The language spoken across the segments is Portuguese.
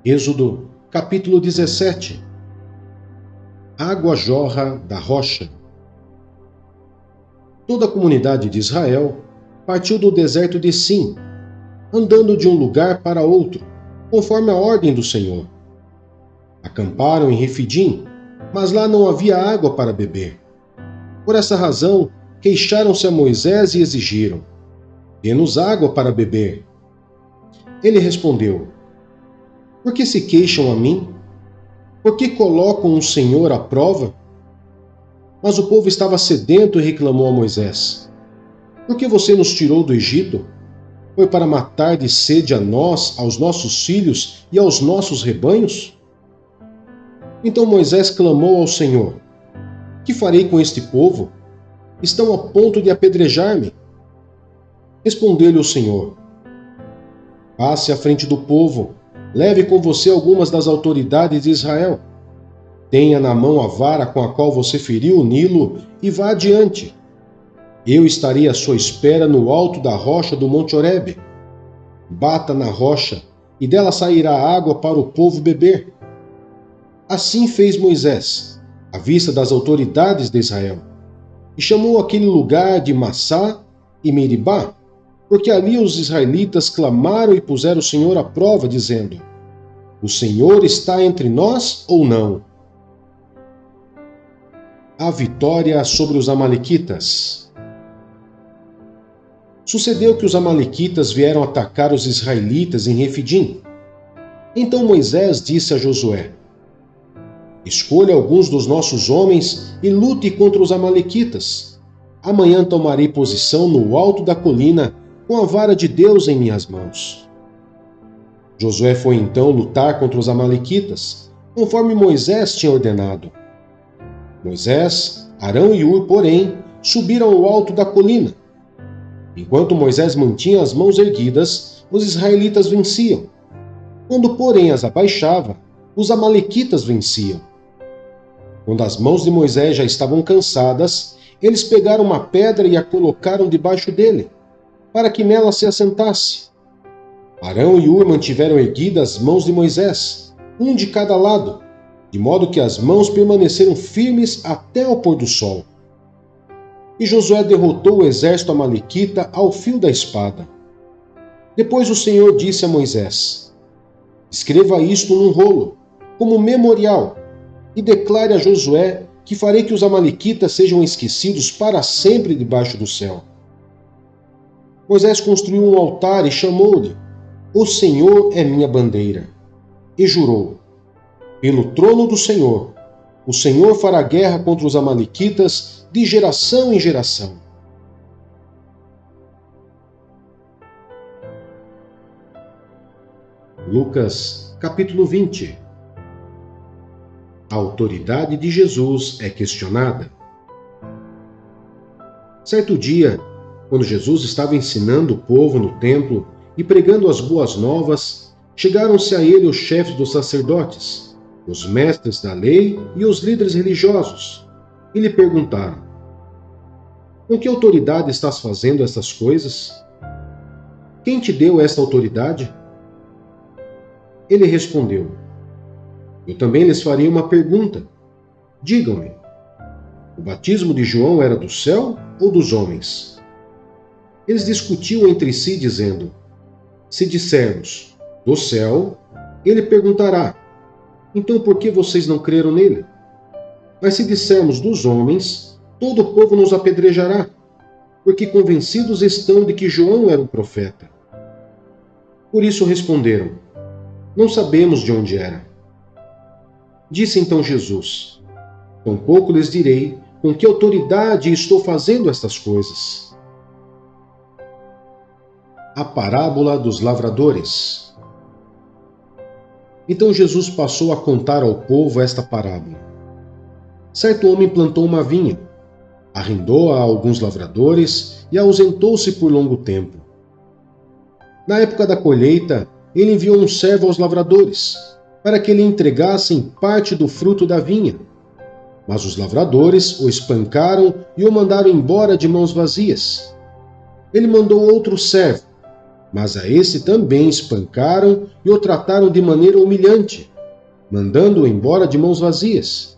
Êxodo, capítulo 17. Água jorra da rocha. Toda a comunidade de Israel partiu do deserto de Sim, andando de um lugar para outro, conforme a ordem do Senhor. Acamparam em Refidim, mas lá não havia água para beber. Por essa razão, queixaram-se a Moisés e exigiram: dê-nos água para beber. Ele respondeu: por que se queixam a mim? Por que colocam o Senhor à prova? Mas o povo estava sedento e reclamou a Moisés: por que você nos tirou do Egito? Foi para matar de sede a nós, aos nossos filhos e aos nossos rebanhos? Então Moisés clamou ao Senhor: que farei com este povo? Estão a ponto de apedrejar-me. Respondeu-lhe o Senhor: passe à frente do povo, leve com você algumas das autoridades de Israel. Tenha na mão a vara com a qual você feriu o Nilo e vá adiante. Eu estarei à sua espera no alto da rocha do Monte Horebe. Bata na rocha, e dela sairá água para o povo beber. Assim fez Moisés, à vista das autoridades de Israel, e chamou aquele lugar de Massá e Meribá, porque ali os israelitas clamaram e puseram o Senhor à prova, dizendo: o Senhor está entre nós ou não? A vitória sobre os amalequitas. Sucedeu que os amalequitas vieram atacar os israelitas em Refidim. Então Moisés disse a Josué: escolha alguns dos nossos homens e lute contra os amalequitas. Amanhã tomarei posição no alto da colina, com a vara de Deus em minhas mãos. Josué foi então lutar contra os amalequitas, conforme Moisés tinha ordenado. Moisés, Arão e Hur, porém, subiram ao alto da colina. Enquanto Moisés mantinha as mãos erguidas, os israelitas venciam. Quando, porém, as abaixava, os amalequitas venciam. Quando as mãos de Moisés já estavam cansadas, eles pegaram uma pedra e a colocaram debaixo dele, para que nela se assentasse. Arão e Hur mantiveram erguidas as mãos de Moisés, um de cada lado, de modo que as mãos permaneceram firmes até ao pôr do sol. E Josué derrotou o exército amalequita ao fio da espada. Depois o Senhor disse a Moisés: escreva isto num rolo, como memorial, e declare a Josué que farei que os amalequitas sejam esquecidos para sempre debaixo do céu. Moisés construiu um altar e chamou-lhe: o Senhor é minha bandeira. E jurou: pelo trono do Senhor, o Senhor fará guerra contra os amalequitas de geração em geração. Lucas, capítulo 20. A autoridade de Jesus é questionada. Certo dia, quando Jesus estava ensinando o povo no templo e pregando as boas novas, chegaram-se a ele os chefes dos sacerdotes, os mestres da lei e os líderes religiosos, e lhe perguntaram: com que autoridade estás fazendo estas coisas? Quem te deu esta autoridade? Ele respondeu: eu também lhes farei uma pergunta. Digam-me, o batismo de João era do céu ou dos homens? Eles discutiam entre si, dizendo: se dissermos do céu, ele perguntará: então por que vocês não creram nele? Mas se dissermos dos homens, todo o povo nos apedrejará, porque convencidos estão de que João era um profeta. Por isso responderam: não sabemos de onde era. Disse então Jesus: tampouco lhes direi com que autoridade estou fazendo estas coisas. A parábola dos lavradores. Então Jesus passou a contar ao povo esta parábola. Certo homem plantou uma vinha, arrendou-a a alguns lavradores e ausentou-se por longo tempo. Na época da colheita, ele enviou um servo aos lavradores, para que lhe entregassem parte do fruto da vinha. Mas os lavradores o espancaram e o mandaram embora de mãos vazias. Ele mandou outro servo, Mas a esse também espancaram e o trataram de maneira humilhante, mandando-o embora de mãos vazias.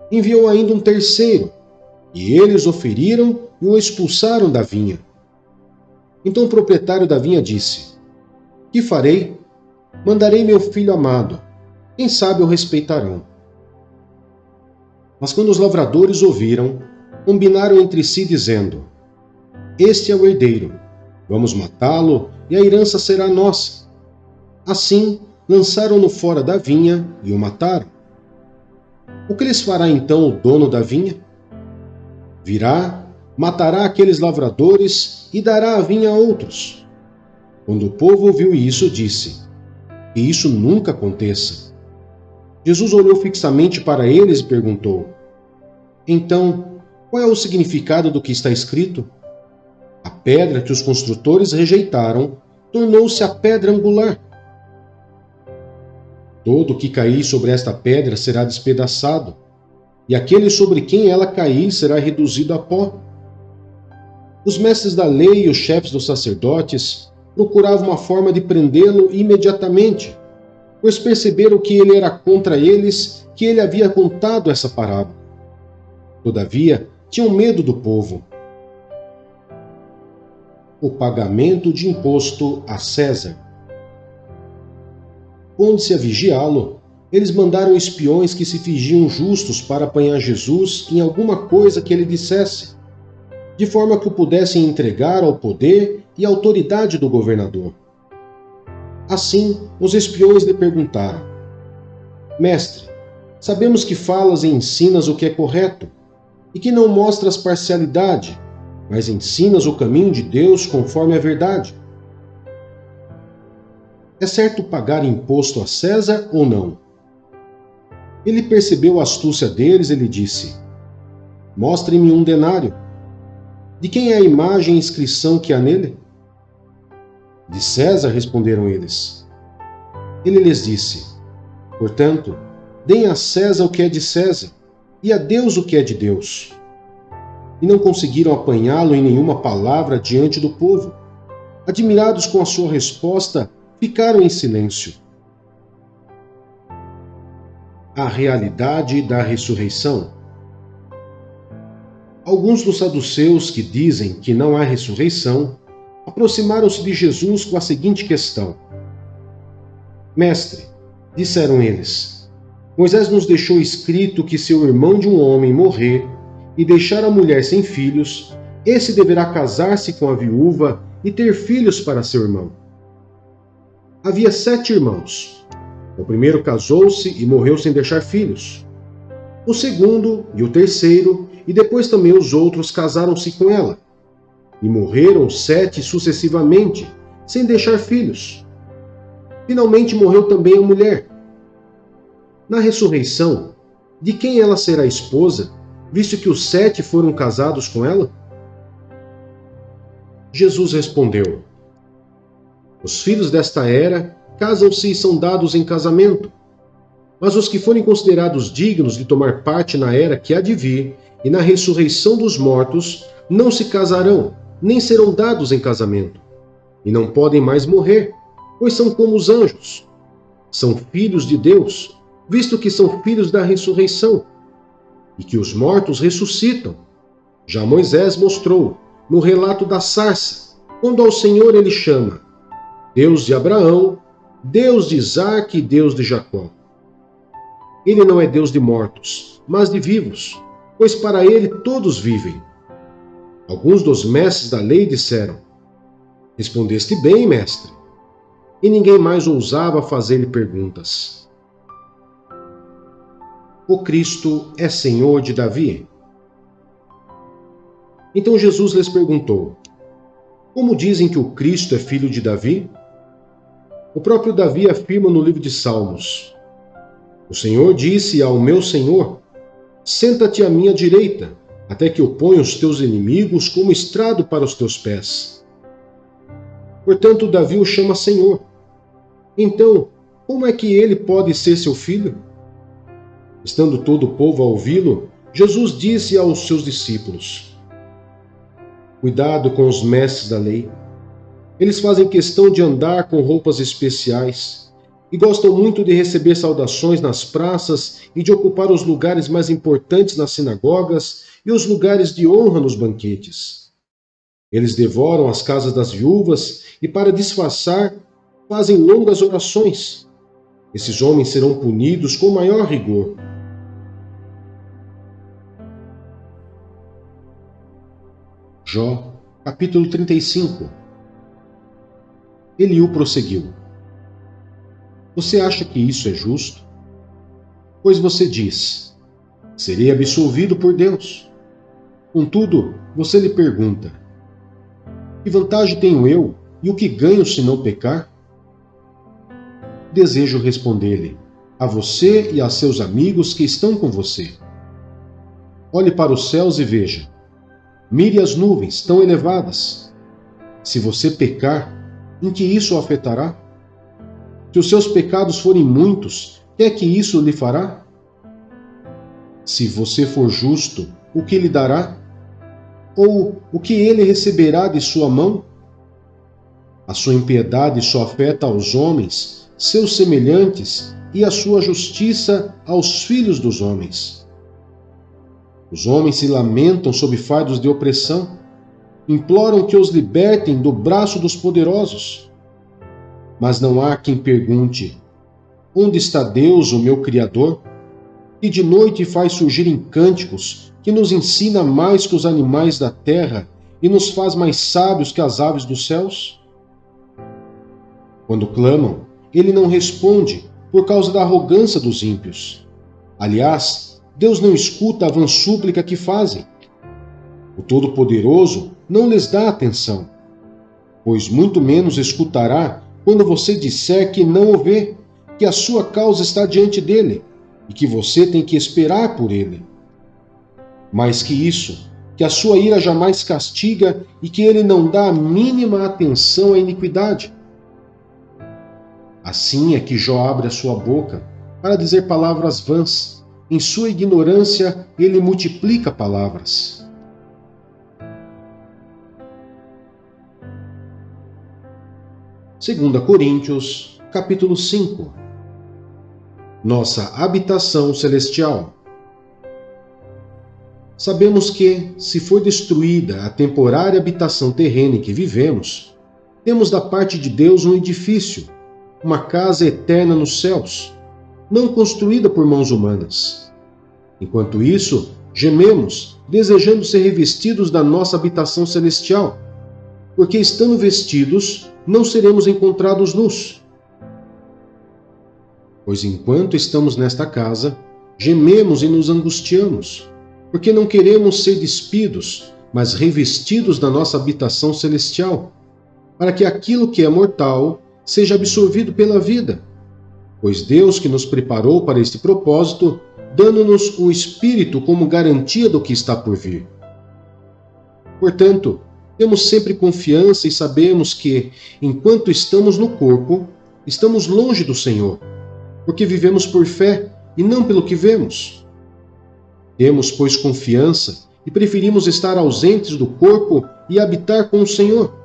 Enviou ainda um terceiro, e eles o feriram e o expulsaram da vinha. Então o proprietário da vinha disse: Que farei? Mandarei meu filho amado. Quem sabe o respeitarão. Mas quando os lavradores ouviram, combinaram entre si, dizendo: Este é o herdeiro. Vamos matá-lo, e a herança será nossa. Assim, lançaram-no fora da vinha e o mataram. O que lhes fará então o dono da vinha? Virá, matará aqueles lavradores e dará a vinha a outros. Quando o povo ouviu isso, disse: Que isso nunca aconteça. Jesus olhou fixamente para eles e perguntou: Então, qual é o significado do que está escrito? A pedra que os construtores rejeitaram tornou-se a pedra angular. Todo o que cair sobre esta pedra será despedaçado, e aquele sobre quem ela cair será reduzido a pó. Os mestres da lei e os chefes dos sacerdotes procuravam uma forma de prendê-lo imediatamente, pois perceberam que ele era contra eles, que ele havia contado essa parábola. Todavia, tinham medo do povo. O pagamento de imposto a César. Pondo-se a vigiá-lo, eles mandaram espiões que se fingiam justos para apanhar Jesus em alguma coisa que ele dissesse, de forma que o pudessem entregar ao poder e autoridade do governador. Assim, os espiões lhe perguntaram: Mestre, sabemos que falas e ensinas o que é correto, e que não mostras parcialidade, mas ensinas o caminho de Deus conforme a verdade. É certo pagar imposto a César ou não? Ele percebeu a astúcia deles e lhe disse: Mostre-me um denário. De quem é a imagem e inscrição que há nele? De César, responderam eles. Ele lhes disse: Portanto, deem a César o que é de César, e a Deus o que é de Deus. E não conseguiram apanhá-lo em nenhuma palavra diante do povo. Admirados com a sua resposta, ficaram em silêncio. A realidade da ressurreição. Alguns dos saduceus que dizem que não há ressurreição aproximaram-se de Jesus com a seguinte questão: Mestre, disseram eles, Moisés nos deixou escrito que se o irmão de um homem morrer e deixar a mulher sem filhos, esse deverá casar-se com a viúva e ter filhos para seu irmão. Havia 7 irmãos. O primeiro casou-se e morreu sem deixar filhos. O segundo e o terceiro, e depois também os outros, casaram-se com ela. E morreram 7 sucessivamente, sem deixar filhos. Finalmente morreu também a mulher. Na ressurreição, de quem ela será esposa, visto que os 7 foram casados com ela? Jesus respondeu: Os filhos desta era casam-se e são dados em casamento. Mas os que forem considerados dignos de tomar parte na era que há de vir e na ressurreição dos mortos, não se casarão, nem serão dados em casamento. E não podem mais morrer, pois são como os anjos. São filhos de Deus, visto que são filhos da ressurreição, e que os mortos ressuscitam. Já Moisés mostrou, no relato da sarça, quando ao Senhor ele chama Deus de Abraão, Deus de Isaque e Deus de Jacó. Ele não é Deus de mortos, mas de vivos, pois para ele todos vivem. Alguns dos mestres da lei disseram: Respondeste bem, mestre. E ninguém mais ousava fazer-lhe perguntas. O Cristo é Senhor de Davi? Então Jesus lhes perguntou: Como dizem que o Cristo é filho de Davi? O próprio Davi afirma no livro de Salmos: O Senhor disse ao meu Senhor: Senta-te à minha direita, até que eu ponha os teus inimigos como estrado para os teus pés. Portanto, Davi o chama Senhor. Então, como é que ele pode ser seu filho? Estando todo o povo a ouvi-lo, Jesus disse aos seus discípulos: Cuidado com os mestres da lei. Eles fazem questão de andar com roupas especiais e gostam muito de receber saudações nas praças e de ocupar os lugares mais importantes nas sinagogas e os lugares de honra nos banquetes. Eles devoram as casas das viúvas e, para disfarçar, fazem longas orações. Esses homens serão punidos com maior rigor. Jó, capítulo 35. Eliú prosseguiu: Você acha que isso é justo? Pois você diz: serei absolvido por Deus. Contudo, você lhe pergunta: que vantagem tenho eu e o que ganho se não pecar? Desejo responder-lhe: a você e a seus amigos que estão com você. Olhe para os céus e veja. Mire as nuvens tão elevadas. Se você pecar, em que isso o afetará? Se os seus pecados forem muitos, que é que isso lhe fará? Se você for justo, o que lhe dará? Ou o que ele receberá de sua mão? A sua impiedade só afeta aos homens, seus semelhantes, e a sua justiça aos filhos dos homens. Os homens se lamentam sob fardos de opressão, imploram que os libertem do braço dos poderosos. Mas não há quem pergunte: onde está Deus, o meu Criador, que de noite faz surgir em cânticos, que nos ensina mais que os animais da terra e nos faz mais sábios que as aves dos céus? Quando clamam, ele não responde por causa da arrogância dos ímpios. Aliás, Deus não escuta a vã súplica que fazem. O Todo-Poderoso não lhes dá atenção, pois muito menos escutará quando você disser que não o vê, que a sua causa está diante dele e que você tem que esperar por ele. Mais que isso, que a sua ira jamais castiga e que ele não dá a mínima atenção à iniquidade. Assim é que Jó abre a sua boca para dizer palavras vãs. Em sua ignorância, ele multiplica palavras. Segunda Coríntios, capítulo 5. Nossa habitação celestial. Sabemos que, se for destruída a temporária habitação terrena em que vivemos, temos da parte de Deus um edifício, uma casa eterna nos céus, não construída por mãos humanas. Enquanto isso, gememos, desejando ser revestidos da nossa habitação celestial, porque estando vestidos, não seremos encontrados nus. Pois enquanto estamos nesta casa, gememos e nos angustiamos, porque não queremos ser despidos, mas revestidos da nossa habitação celestial, para que aquilo que é mortal seja absorvido pela vida. Pois Deus que nos preparou para este propósito, dando-nos o Espírito como garantia do que está por vir. Portanto, temos sempre confiança e sabemos que, enquanto estamos no corpo, estamos longe do Senhor, porque vivemos por fé e não pelo que vemos. Temos, pois, confiança e preferimos estar ausentes do corpo e habitar com o Senhor.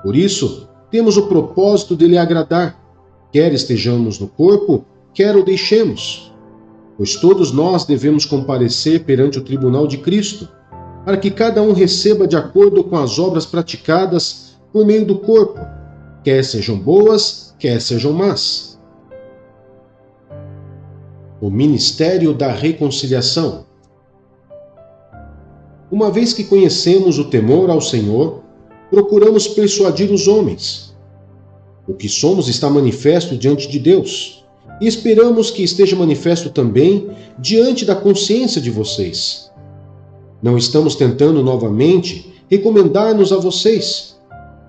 Por isso, temos o propósito de lhe agradar, quer estejamos no corpo, quer o deixemos. Pois todos nós devemos comparecer perante o tribunal de Cristo, para que cada um receba de acordo com as obras praticadas por meio do corpo, quer sejam boas, quer sejam más. O ministério da reconciliação. Uma vez que conhecemos o temor ao Senhor, procuramos persuadir os homens. O que somos está manifesto diante de Deus, e esperamos que esteja manifesto também diante da consciência de vocês. Não estamos tentando novamente recomendar-nos a vocês,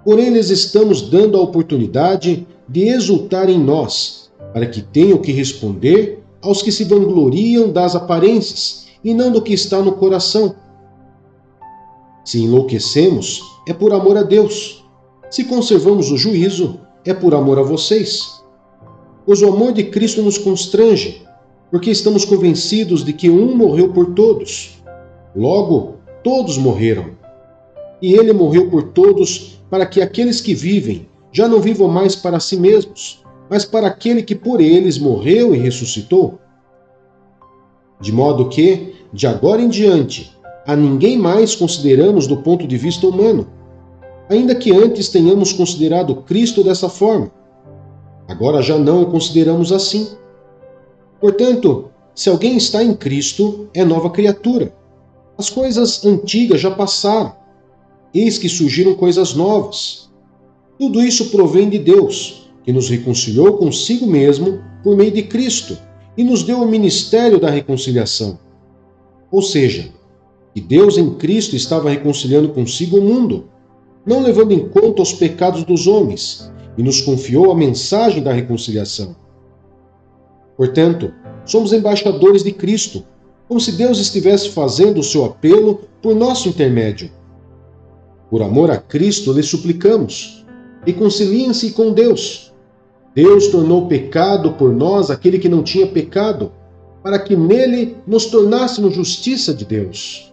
porém lhes estamos dando a oportunidade de exultar em nós, para que tenham que responder aos que se vangloriam das aparências e não do que está no coração. Se enlouquecemos, é por amor a Deus. Se conservamos o juízo, é por amor a vocês. Pois o amor de Cristo nos constrange, porque estamos convencidos de que um morreu por todos. Logo, todos morreram. E ele morreu por todos para que aqueles que vivem já não vivam mais para si mesmos, mas para aquele que por eles morreu e ressuscitou. De modo que, de agora em diante, a ninguém mais consideramos do ponto de vista humano, ainda que antes tenhamos considerado Cristo dessa forma. Agora já não o consideramos assim. Portanto, se alguém está em Cristo, é nova criatura. As coisas antigas já passaram. Eis que surgiram coisas novas. Tudo isso provém de Deus, que nos reconciliou consigo mesmo por meio de Cristo e nos deu o ministério da reconciliação. Ou seja, que Deus em Cristo estava reconciliando consigo o mundo, não levando em conta os pecados dos homens, e nos confiou a mensagem da reconciliação. Portanto, somos embaixadores de Cristo, como se Deus estivesse fazendo o seu apelo por nosso intermédio. Por amor a Cristo, lhe suplicamos: reconciliem-se com Deus. Deus tornou pecado por nós aquele que não tinha pecado, para que nele nos tornássemos justiça de Deus.